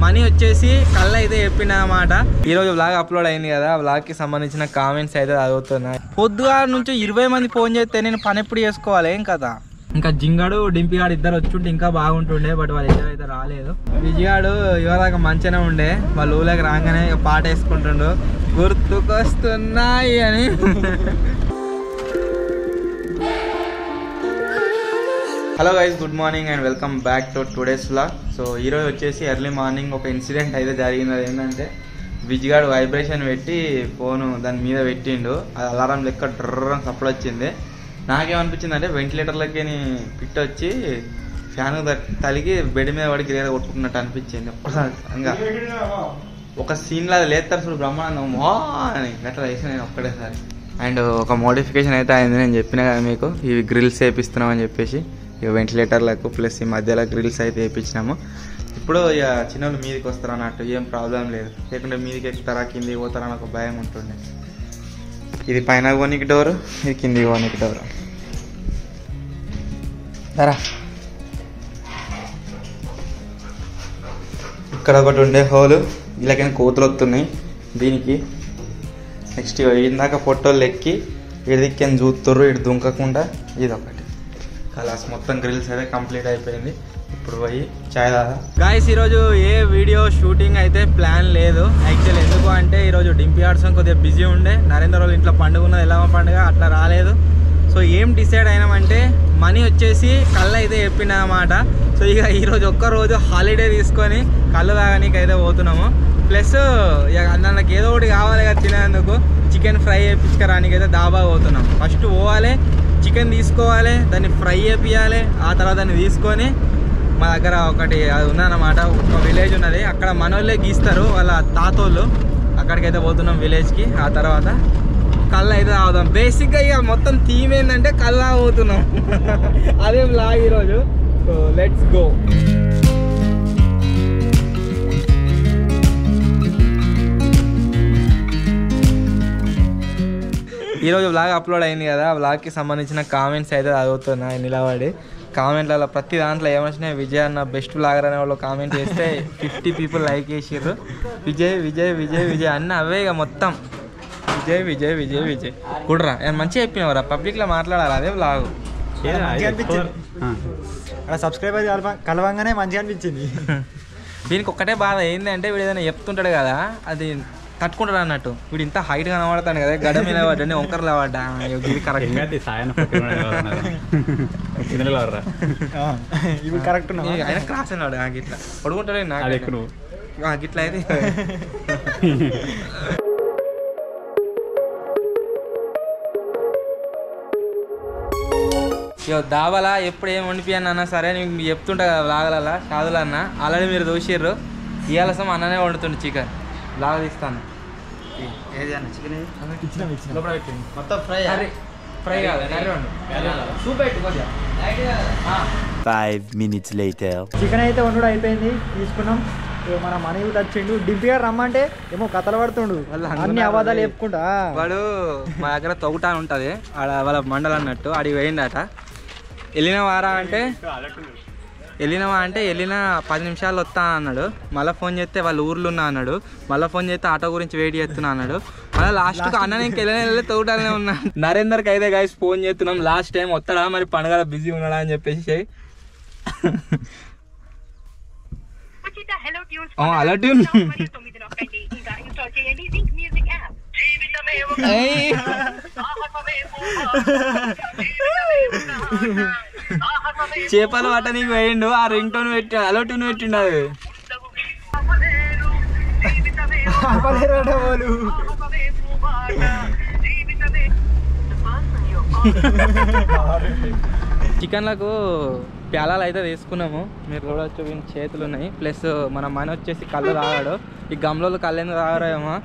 Money వచ్చేసి కళ్ళ అయితే చెప్పిన అన్నమాట. ఈరోజు వ్లాగ్ అప్లోడ్ అయింది కదా, వ్లాగ్కి సంబంధించిన కామెంట్స్ అయితే చదువుతున్నాయి. పొద్దుగా నుంచి 20 మంది ఫోన్ చేస్తే నేను పని ఎప్పుడు చేసుకోవాలి ఏం కదా. ఇంకా జింగాడు డింపిగాడు ఇద్దరు వచ్చుంటే ఇంకా బాగుంటుండే, బట్ వాళ్ళు ఇద్దరు అయితే రాలేదు. విజయగాడు ఇవాళ మంచిగానే ఉండే, వాళ్ళ ఊళ్ళకి రాగానే పాట వేసుకుంటుండు గుర్తుకొస్తున్నాయి అని. Hello guys, good morning and welcome back to today's vlog. So ఈరోజు వచ్చేసి ఎర్లీ మార్నింగ్ ఒక ఇన్సిడెంట్ అయితే జరిగింది. అది ఏంటంటే విజ్గాడు వైబ్రేషన్ పెట్టి ఫోను దాని మీద పెట్టిండు, అది అలారం లెక్క డ్రర్ సప్పుడు వచ్చింది. నాకేమనిపించింది అంటే వెంటిలేటర్లకి పిట్ వచ్చి ఫ్యాన్ తలిగి బెడ్ మీద పడి గిరేద కొట్టుకున్నట్టు అనిపించింది. ఇంకా ఒక సీన్లో అది లేస్తారు చూడు బ్రహ్మాండం అని గట్లా వేసి నేను ఒక్కడేసారి. అండ్ ఒక మోడిఫికేషన్ అయితే అయింది, నేను చెప్పిన కదా మీకు, ఇవి గ్రిల్స్ వేపిస్తున్నామని చెప్పేసి. ఇక వెంటిలేటర్లకు ప్లస్ ఈ మధ్యలో గ్రిల్స్ అయితే వేయించినాము. ఇప్పుడు ఇక చిన్నలు మీదికి వస్తారు అన్నట్టు, ఏం ప్రాబ్లం లేదు. లేకుంటే మీదికి ఎక్కుతారా కిందికి పోతారా అని ఒక భయం ఉంటుండే. ఇది పైన కొనికి డోరు, ఇది కిందికి కొనికి డోరు. సరా ఇక్కడ ఒకటి ఉండే హోలు, ఇలాగైనా కోతులు వస్తున్నాయి దీనికి. నెక్స్ట్ ఇందాక పొట్టోళ్ళు ఎక్కి ఇడిదిక్కని చూస్తుర్రు, ఇటు దుంకకుండా. ఇది ఒకటి కలాస్ మొత్తం గ్రిల్స్ అయితే కంప్లీట్ అయిపోయింది. ఇప్పుడు పోయి చాయ్ తాగా. గాయస్ ఈరోజు ఏ వీడియో షూటింగ్ అయితే ప్లాన్ లేదు యాక్చువల్. ఎందుకు అంటే ఈరోజు డింపి ఆడ్సం కొద్దిగా బిజీ ఉండే, నరేంద్ర వాళ్ళు ఇంట్లో పండుగ ఉన్నది, ఎలామ పండుగ, అట్లా రాలేదు. సో ఏం డిసైడ్ అయినామంటే మనీ వచ్చేసి కళ్ళు అయితే చెప్పిన అన్నమాట. సో ఇక ఈరోజు ఒక్కరోజు హాలిడే తీసుకొని కళ్ళు తాగడానికి అయితే పోతున్నాము. ప్లస్ ఇక దానికి ఏదో ఒకటి కావాలి కదా తినేందుకు, చికెన్ ఫ్రై చేయించుకోవడానికి అయితే దాబా పోతున్నాం. ఫస్ట్ పోవాలి, చికెన్ తీసుకోవాలి, దాన్ని ఫ్రై చేపియాలి, ఆ తర్వాత దాన్ని తీసుకొని మా దగ్గర ఒకటి అది ఉన్నదన్నమాట, ఒక విలేజ్ ఉన్నది, అక్కడ మనోళ్ళే గీస్తారు వాళ్ళ తాతోళ్ళు, అక్కడికైతే పోతున్నాం విలేజ్కి. ఆ తర్వాత కళ్ళు అయితే తాగుదాం. బేసిక్గా ఇక మొత్తం థీమ్ ఏంటంటే కళ్ళు తాగుతున్నాం. అదే వ్లాగ్ ఈరోజు. So let's go. ఈరోజు వ్లాగ్ అప్లోడ్ అయింది కదా, వ్లాగ్కి సంబంధించిన కామెంట్స్ అయితే చదువుతున్నాయి నిలబడి. కామెంట్లలో ప్రతి దాంట్లో ఏమొచ్చినాయి, విజయ్ అన్న బెస్ట్ వ్లాగర్ అనే వాళ్ళు కామెంట్ చేస్తే 50 పీపుల్ లైక్ చేసిర్రు. విజయ్ విజయ్ విజయ్ విజయ్ అన్న అవే ఇక మొత్తం విజయ్ విజయ్ విజయ్ విజయ్ కుడ్రా. మంచిగా చెప్పినవరా, పబ్లిక్లో మాట్లాడాలి, అదే వ్లాగ్. సబ్స్క్రైబర్ కలవంగానే మంచిగా అనిపించింది. దీనికి ఒక్కటే బాధ ఏంటంటే వీడు ఏదైనా చెప్తుంటాడు కదా, అది తట్టుకుంటాడు అన్నట్టు. వీడు ఇంత హైట్ కనబడతాను కదా, గడ మీద పడ్డా, వంకరలో పడ్డా, ఇది కరెక్ట్ ఇవి కరెక్ట్. ఆయన క్రాస్ అన్నాడు గిట్లా పడుకుంటాడు నాకు గిట్లా అయితే. దావలా ఎప్పుడు ఏం వండిపోయాను అన్నా సరే, నేను చెప్తుంటా కదా లాగలలా షాదులన్న, ఆల్రెడీ మీరు చూసిర్రు. ఇవాళ అన్ననే వండుతుండే చికెన్, లాగా తీస్తాను. ఏది అన్న చికెన్ లోపల పెట్టింది మొత్తం ఫ్రై ఫ్రై కాదు, సూప్ పెట్టి కొద్దిగా. 5 minutes later. చికెన్ అయితే వండు అయిపోయింది, తీసుకున్నాం. మన మనీ వచ్చిండు. డింపి గారు రమ్మంటే ఏమో కథలు పడుతుండు, అన్ని అబద్ధాలు చెప్పుకుంటా. వాడు మా దగ్గర తొగుటా ఉంటుంది ఆడ వాళ్ళ మండలం అన్నట్టు, ఆడికి పోయిందట. వెళ్ళినవా అంటే వెళ్ళిన 10 నిమిషాలు వస్తా అన్నాడు. మళ్ళీ ఫోన్ చేస్తే వాళ్ళ ఊర్లో ఉన్నా అన్నాడు. మళ్ళీ ఫోన్ చేస్తే ఆటో గురించి వెయిట్ చేస్తున్నా అన్నాడు. మళ్ళీ లాస్ట్కి అన్న నేను వెళ్ళి తోగుటానే ఉన్నా. నరేందర్కి అయితే గైస్ ఫోన్ చేస్తున్నాం, లాస్ట్ టైం వస్తాడా మరి పండుగ బిజీ ఉన్నాడా అని చెప్పేసి. హలో ట్యూన్ చేపలు పట్ట నీకు వేయండు, ఆ రింగ్ టోన్ పెట్టి అలో ట్యూన్ పెట్టిండు. అది చికెన్లకు ప్యాలాలు అయితే తీసుకున్నాము, మీరు చూడవచ్చు. వీని చేతులు ఉన్నాయి. ప్లస్ మన మనీ వచ్చేసి కళ్ళు తాగాడు. ఈ గమ్లో కళ్ళు ఎందుకు తాగారేమో,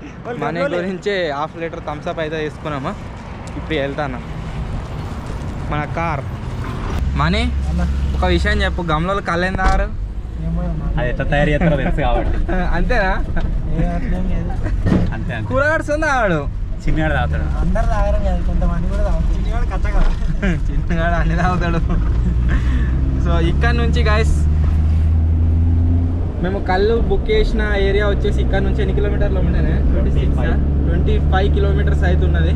మనీ గురించి 1/2 లీటర్ థమ్స్అప్ అయితే తీసుకున్నాము. ఇప్పుడు వెళ్తాను మన కార్. మనీ ఒక విషయం చెప్పు, గమ్లో కళ్ళు ఎందుకు తాగారు? అది ఎట్లా తయారు చేస్తారో తెలుసు కాబట్టి. అంతేనా? అంతే. కూరగాడుస్తుంది తాగాడు, చిన్నగాడు తాగుతాడు. అందరు తాగరు కదా, కొంతమంది కూడా తాగుతారు. చిన్నగాడు కచ్చగా, చిన్నగాడు అన్ని తాగుతాడు. సో ఇక్కడ నుంచి గైస్ మేము కళ్ళు బుక్ చేసిన ఏరియా వచ్చేసి ఇక్కడ నుంచి ఎన్ని కిలోమీటర్లు ఉండేనే 25 కిలోమీటర్స్ అవుతున్నది.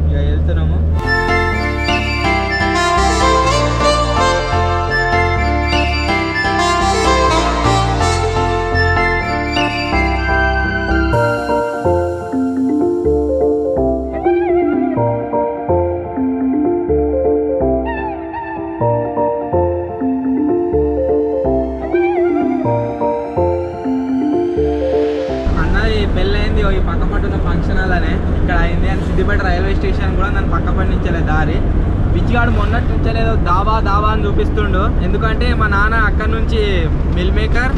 ఇక వెళ్తున్నాము. పెళ్ళైంది ఈ పక్కపట్టు ఉన్న ఫంక్షన్ హాల్లోనే ఇక్కడ అయింది. అని సిద్దిపేట రైల్వే స్టేషన్ కూడా నన్ను పక్కపట్టి నుంచే దారి. బిచ్చిగాడు మొన్నటి నుంచే లేదో దాబా అని చూపిస్తుండు. ఎందుకంటే మా నాన్న అక్కడ నుంచి మిల్ మేకర్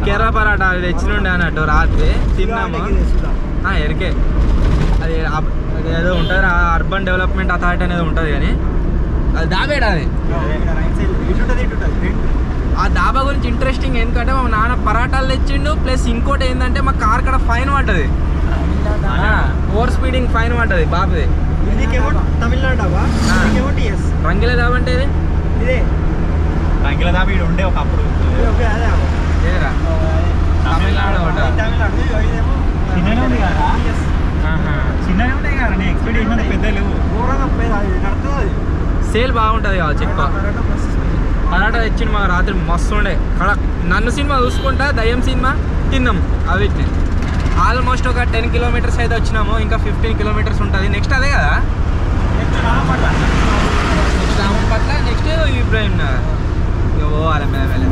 కేరళ పరాటా అది తెచ్చినుండే అన్నట్టు రాత్రి తిన్నాము. ఎరికే అది ఏదో ఉంటుంది అర్బన్ డెవలప్మెంట్ అథారిటీ అనేది ఉంటుంది కానీ అది దాబేడా అది. ఆ దాబా గురించి ఇంట్రెస్టింగ్ ఎందుకంటే మా నాన్న పరాటాలు తెచ్చిండు. ప్లస్ ఇంకోటి ఏంటంటే మా కార్ కాడ ఫైన్ పడ్డది, ఓవర్ స్పీడింగ్ ఫైన్ పడ్డది బాబుది. తమిళనాడు రంగిల దాబా అంటే ఇదే రంగిల దాబా ఇక్కడ ఉండే ఒకప్పుడు. ఏరా తమిళనాడు చిన్ననే ఉంది కదా, చిన్ననే ఉంటాయి కదా. నేను ఎక్స్పెక్ట్ చేసిన పెద్దలు సేల్ బాగుంటుంది కావచ్చు ఎక్కువ. పరాటా తెచ్చిండు మా రాత్రి మస్తు ఉండే. నన్ను సినిమా చూసుకుంటా దయ్యం సినిమా తిన్నాం. అవిటిని ఆల్మోస్ట్ ఒక 10 కిలోమీటర్స్ అయితే వచ్చినాము. ఇంకా 15 కిలోమీటర్స్ ఉంటుంది. నెక్స్ట్ అదే కదా, నెక్స్ట్ రామపట్ల, నెక్స్ట్ ఇబ్రాహిం నగర్. పోవాలి మెల్లమెల్ల.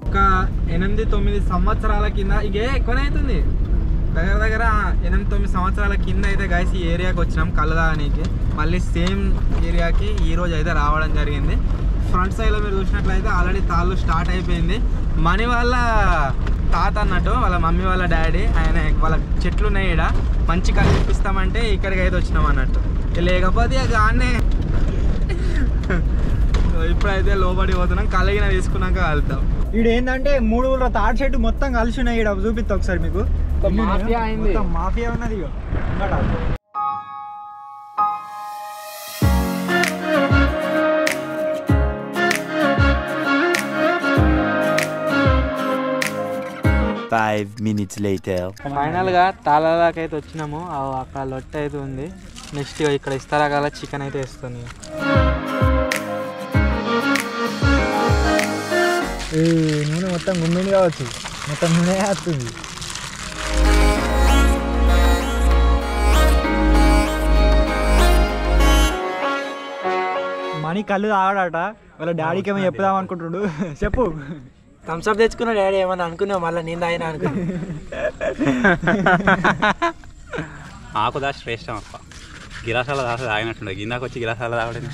ఒక 8-9 సంవత్సరాల కింద ఇకే ఎక్కువనే అవుతుంది, దగ్గర 8-9 సంవత్సరాల కింద అయితే గైస్ ఈ ఏరియాకి వచ్చినాం కళ్ళు తాగనీకి. మళ్ళీ సేమ్ ఏరియాకి ఈరోజు అయితే రావడం జరిగింది. ఫ్రంట్ సైడ్లో మీరు చూసినట్లయితే ఆల్రెడీ తాళ్ళు స్టార్ట్ అయిపోయింది. మనీ వాళ్ళ తాత అన్నట్టు, వాళ్ళ మమ్మీ వాళ్ళ డాడీ, ఆయన వాళ్ళ చెట్లు ఉన్నాయి ఇక్కడ, మంచి కళ్ళు ఇప్పిస్తామంటే ఇక్కడికి అయితే వచ్చినాం అన్నట్టు. లేకపోతే ఇక ఆన్నే ఇప్పుడైతే లోబడి పోతున్నాం. కలిగిన తీసుకున్నాక వెళ్తాం. ఈడు ఏంటంటే 3 ఊళ్ళ తాటి చెట్టు మొత్తం కలిసి ఉన్నాయి. ఈడ చూపిస్తా ఒకసారి మీకు. మాఫియా అయింది, మాఫియా ఉన్నది. ఇక 5 minutes later. ఫైనల్ గా తాళాదాకా అయితే వచ్చినాము. అక్కడ లొట్ట అయితే ఉంది. నెక్స్ట్ ఇక్కడ ఇస్తారా కదా చికెన్ అయితే ఇస్తుంది. ఈ నూనె మొత్తం గుమ్మింది కావచ్చు, మొత్తం నూనె వస్తుంది. మనీ కళ్ళు తాగాడట, వాళ్ళ డాడీకి ఏమో చెప్పుదాం అనుకుంటుండు. చెప్పు. థమ్స్అప్ తెచ్చుకున్న డాడీ ఏమన్నా అనుకున్నావు, మళ్ళీ నేను తాగినా అనుకో. ఆకు దాచి శ్రేష్టం అప్ప. గిలాసాల దాస తాగినట్టుండే, గిందాకు వచ్చి గిలాసాల తాగడం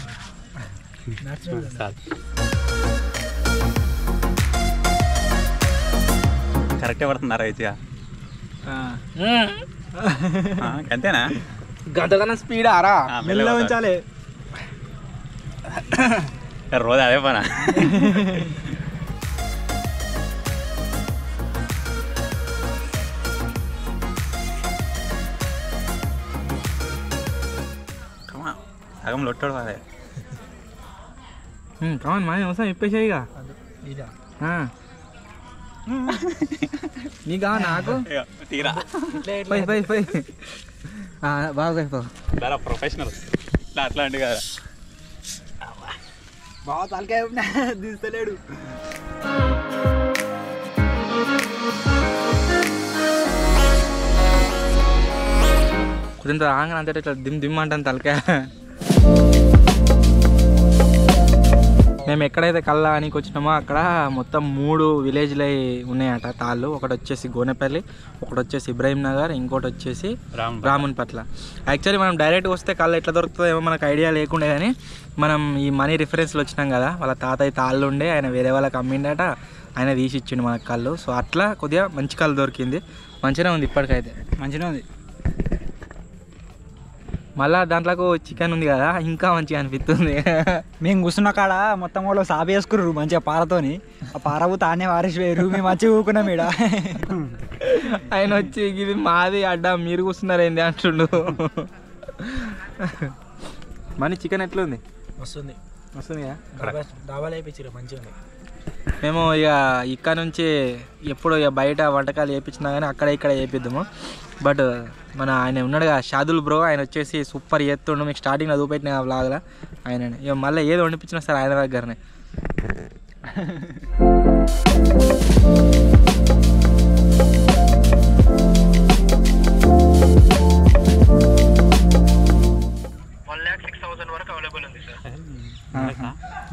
కరెక్టే పడుతున్నారా అయితే అంతేనా? గంటకన్నా స్పీడ్ ఆరా మెల్ల ఉంచాలి. రోజు అదే పనా. సగం లొట్టాడు అదే. కావాలి మన అవసరం ఇప్పేసాయిగా. నీకా నాకు తీరా బాగా ప్రొఫెషనల్ అట్లాంటి కదా. బాగా తలకాయ తీస్తలేడు. కొంత రాగానే అంతే ఇట్లా దిమ్ అంటాను తలకాయ. మేము ఎక్కడైతే కళ్ళానికి వచ్చినామో అక్కడ మొత్తం 3 విలేజ్లు ఉన్నాయట తాళ్ళు. ఒకటి వచ్చేసి గోనెపల్లి, ఒకటి వచ్చేసి ఇబ్రాహిం నగర్, ఇంకోటి వచ్చేసి రామన్పట్ల. యాక్చువల్లీ మనం డైరెక్ట్గా వస్తే కళ్ళు ఎట్లా దొరుకుతుందో ఏమో మనకు ఐడియా లేకుండే, కానీ మనం ఈ మనీ రిఫరెన్స్లో వచ్చినాం కదా, వాళ్ళ తాతయ్య తాళ్ళు ఉండే, ఆయన వేరే వాళ్ళకి అమ్మిండట, ఆయన తీసి ఇచ్చిండు మనకు కళ్ళు. సో అట్లా కొద్దిగా మంచి కళ్ళు దొరికింది. మంచిగా ఉంది, ఇప్పటికైతే మంచిగా ఉంది. మళ్ళా దాంట్లో చికెన్ ఉంది కదా, ఇంకా మంచిగా అనిపిస్తుంది. మేము కూర్చున్న కాడ మొత్తం వాళ్ళు సాపి వేసుకుర్రు మంచిగా పారతోని. ఆ పార తానే వారేసి వేరు, మేము మంచిగా ఊకున్నాం ఈడ. ఆయన వచ్చి ఇది మాది అడ్డా మీరు కూర్చున్నారేంది అంటుండు. మనీ చికెన్ ఎట్లుంది? వస్తుంది డాబాలు వేయించారు మంచిగా ఉంది. మేము ఇక ఇక్కడ నుంచి ఎప్పుడు ఇక బయట వంటకాలు వేయించినా కానీ అక్కడ ఇక్కడ వేయిద్దాము. బట్ మన ఆయన ఉన్నాడుగా షాదుల్ బ్రో, ఆయన వచ్చేసి సూపర్ చేస్తుండు. మీకు స్టార్టింగ్లో చూపెట్టిన వ్లాగ్లో ఆయన ఇక మళ్ళీ ఏది వండిపించినా సరే ఆయన దగ్గరనే.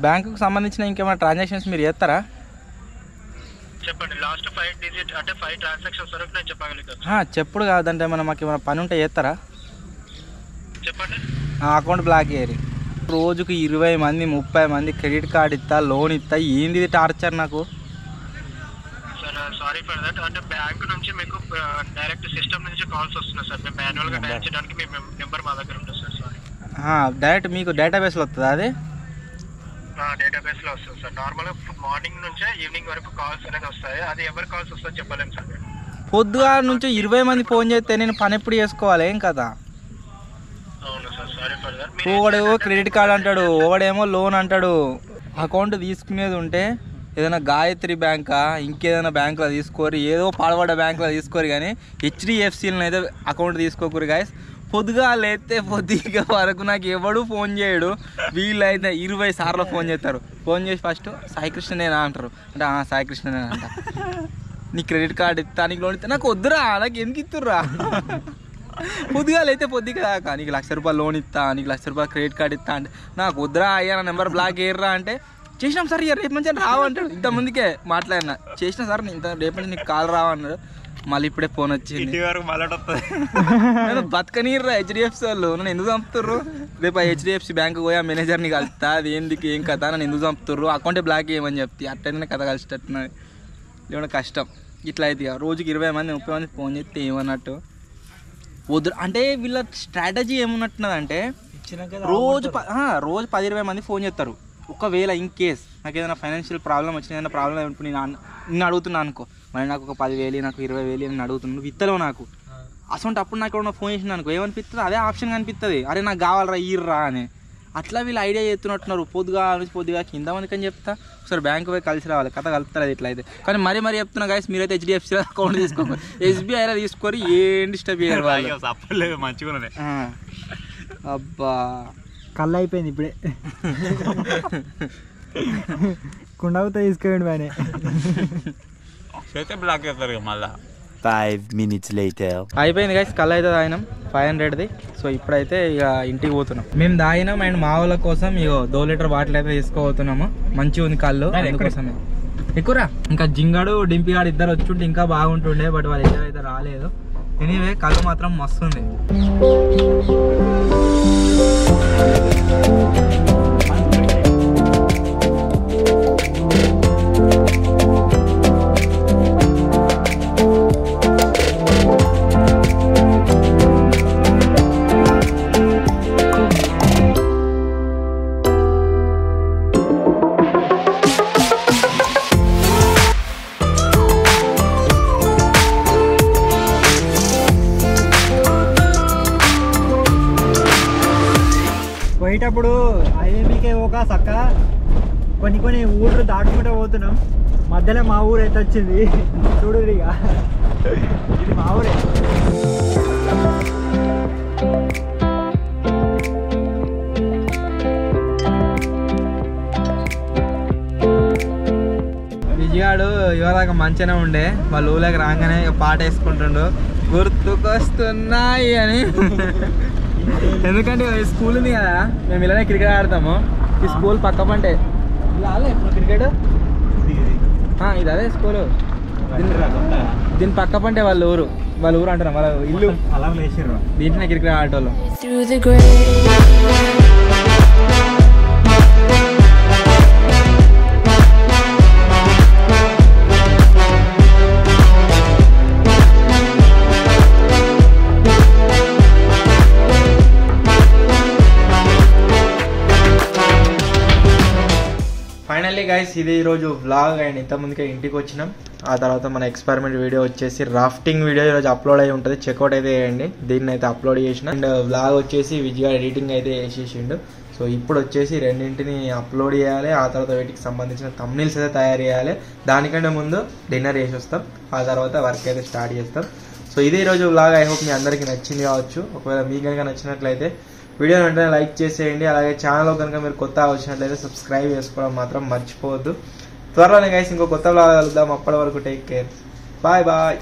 బ్యాంకుకు సంబంధించిన ఇంకేమైనా ట్రాన్సాక్షన్స్ మీరు చేస్తారా? చెప్పండి. లాస్ట్ 5 డిజిట్ అంటే 5 ట్రాన్సాక్షన్స్ వరకు నేను చెప్పగలుగుతాను. చెప్పుడు కాదంటే మాకు ఏమైనా పని ఉంటే చేస్తారా? చెప్పండి. అకౌంట్ బ్లాక్ చేయరు. రోజుకు 20 మంది 30 మంది క్రెడిట్ కార్డు ఇస్తా, లోన్ ఇస్తా, ఏంది టార్చర్ నాకు. Sir sorry for that. అంటే బ్యాంక్ నుంచి మీకు డైరెక్ట్ సిస్టమ్ నుంచి కాల్స్ వస్తున్నాయి సార్. మేము మాన్యువల్గా డైల్ చేయడానికి మీ నెంబర్ మా దగ్గర ఉంటుంది సార్. సారీ. డైరెక్ట్ మీకు డేటాబేస్లో వస్తుందా అది? డేటాబేస్లో వస్తుంది సార్. నార్మల్గా మార్నింగ్ నుంచే ఈవినింగ్ వరకు కాల్స్ అనేది వస్తాయి. అది ఎవరి కాల్స్ వస్తుందో చెప్పలేము సార్. పొద్దుగా నుంచి 20 మంది ఫోన్ చేస్తే నేను పని ఎప్పుడు చేసుకోవాలి? ఏం కదా. అవును సార్, సారీ ఫర్ దట్. ఒకడేమో క్రెడిట్ కార్డు అంటాడు, ఒకడేమో లోన్ అంటాడు. అకౌంట్ తీసుకునేది ఉంటే ఏదైనా గాయత్రి బ్యాంకా ఇంకేదైనా బ్యాంకులో తీసుకోరు, ఏదో పాడబడ్డ బ్యాంకులో తీసుకోరు, కానీ HDFCలో అయితే అకౌంట్ తీసుకోకూరు గాయస్. పొద్దుగా లేస్తే పొద్దుగా వరకు నాకు ఎవడు ఫోన్ చేయడు. వీళ్ళైతే 20 సార్లు ఫోన్ చేస్తారు. ఫోన్ చేసి ఫస్ట్ సాయికృష్ణనేనా అంటారు. అంటే సాయికృష్ణనే అంట. నీ క్రెడిట్ కార్డు ఇస్తా, నీకు లోన్ ఇస్తా. నాకు వద్దురా, నాకు ఎందుకు ఇస్తుర్రా? పొద్దుగా లేతే పొద్దుగా దాకా నీకు ₹1,00,000 లోన్ ఇస్తా, నీకు ₹1,00,000 క్రెడిట్ కార్డు ఇస్తా అంటే నాకు వద్దురా అయ్యా, నా నెంబర్ బ్లాక్ చేయర్రా అంటే చేసినాం సార్ రేపు మంచిగా రావంటాడు. ఇంతమందికే మాట్లాడినా చేసిన సార్ ఇంత రేపు నుంచి నీకు కాల్ రావన్నాడు. మళ్ళీ ఇప్పుడే ఫోన్ వచ్చింది. నేను బతకనీర్రా HDFC వాళ్ళు, నన్ను ఎందుకు చంపుతుర్రు? రేపు HDFC బ్యాంకు పోయా మేనేజర్ని కలుస్తా, అది ఏందికి ఏం కథ, నన్ను ఎందుకు చంపుతుర్రు, అకౌంటే బ్లాక్ చేయమని చెప్తే అట్టయితే కథ కలిసేటట్టున్నది. లేకుండా కష్టం ఇట్లా అయితే. రోజుకి 20 మంది 30 మంది ఫోన్ చేస్తే ఏమన్నట్టు వద్దు అంటే వీళ్ళ స్ట్రాటజీ ఏమన్నట్టున్నదంటే రోజు 10-20 మంది ఫోన్ చేస్తారు. ఒకవేళ ఇన్ కేస్ నాకు ఏదైనా ఫైనాన్షియల్ ప్రాబ్లం వచ్చిన, ఏదైనా ప్రాబ్లం అనుకో, నిన్ను అడుగుతున్నా అనుకో, మరి నాకు ఒక 10,000 నాకు 20,000 నేను అడుగుతున్నాను, నువ్వు ఇత్తలేవు నాకు. అసలు అప్పుడు నాకు ఎవరైనా ఫోన్ చేసిన అనుకో ఏమనిపిస్తుంది, అదే ఆప్షన్ కనిపిస్తుంది, అరే నాకు కావాలరా ఈర్రా అని. అట్లా వీళ్ళు ఐడియా చేస్తున్నట్టున్నారు. పొద్దుగా కింద మందికి అని చెప్తా, ఒకసారి బ్యాంకు పోయి కలిసి రావాలి, కథ కలుపుతారు అది ఇట్లా అయితే. కానీ మరీ చెప్తున్నా గాయస్, మీరైతే HDFC అకౌంట్ తీసుకోండి, SBIలో తీసుకొని ఏం డిస్టర్బ్ చేయరు వాళ్ళు. మంచిగా అబ్బా కళ్ళు అయిపోయింది ఇప్పుడే. కుండవుతా తీసుకోండి బానే బ్లాక్ చేస్తారు మళ్ళా. 5 minutes later. అయిపోయింది గైస్, కళ్ళు అయితే తాగినాం 500ది. సో ఇప్పుడైతే ఇక ఇంటికి పోతున్నాం. మేము తాగినాం అండ్ మా వాళ్ళ కోసం ఇగో 2 లీటర్ బాటిల్ అయితే తీసుకోబోతున్నాము. మంచిగా ఉంది కళ్ళు, అందుకోసమే. ఎక్కువరా ఇంకా జింగాడు డింపిగాడు ఇద్దరు వచ్చుంటే ఇంకా బాగుంటుండే, బట్ వాళ్ళ ఇద్దరు అయితే రాలేదు. ఎనీవే కళ్ళు మాత్రం మస్తు ఉంది. పోయేటప్పుడు IMBK ఒక సక్క కొన్ని ఊళ్ళు దాటుకుంటూ పోతున్నాం. మధ్యలో మా ఊరు అయితే వచ్చింది చూడు. ఇక ఇది మా ఊరే. విజయాడు ఇవాళ మంచిగానే ఉండే, వాళ్ళ ఊళ్ళకి రాగానే పాట వేసుకుంటుండు గుర్తుకొస్తున్నాయి అని. ఎందుకంటే స్కూల్ ఉంది కదా, మేము ఇలానే క్రికెట్ ఆడతాము. ఈ స్కూల్ పక్క పంటే ఇప్పుడు క్రికెట్ ఇది అదే స్కూలు. దీని పక్క పంటే వాళ్ళ ఊరు అంటున్నాం, వాళ్ళ ఇల్లు అలా వేసారు. దీంట్లోనే క్రికెట్ ఆడేటోళ్ళు. ఫైనల్లీ ఫైనలీ గైస్ ఇది ఈరోజు వ్లాగ్ అండ్ ఇంతకుముందుకే ఇంటికి వచ్చినాం. ఆ తర్వాత మన ఎక్స్పెరిమెంట్ వీడియో వచ్చేసి రాఫ్టింగ్ వీడియో ఈరోజు అప్లోడ్ అయి ఉంటుంది. చెక్అవుట్ అయితే చేయండి. దీన్ని అయితే అప్లోడ్ చేసిన అండ్ వ్లాగ్ వచ్చేసి విజయ్ ఎడిటింగ్ అయితే వేసేసిండు. సో ఇప్పుడు వచ్చేసి రెండింటిని అప్లోడ్ చేయాలి. ఆ తర్వాత వీటికి సంబంధించిన థంబ్నెయిల్స్ అయితే తయారు చేయాలి. దానికంటే ముందు డిన్నర్ చేసి వస్తాం. ఆ తర్వాత వర్క్ అయితే స్టార్ట్ చేస్తాం. సో ఇది ఈరోజు వ్లాగ్. ఐ హోప్ మీ అందరికీ నచ్చింది కావచ్చు. ఒకవేళ మీకు కనుక నచ్చినట్లయితే వీడియో వెంటనే లైక్ చేసేయండి. అలాగే ఛానల్లో కనుక మీరు కొత్త వచ్చినట్లయితే సబ్స్క్రైబ్ చేసుకోవడం మాత్రం మర్చిపోవద్దు. త్వరలోనే గైస్ ఇంకో కొత్త వ్లాగ్ కలుద్దాం. అప్పటి వరకు టేక్ కేర్. Bye bye.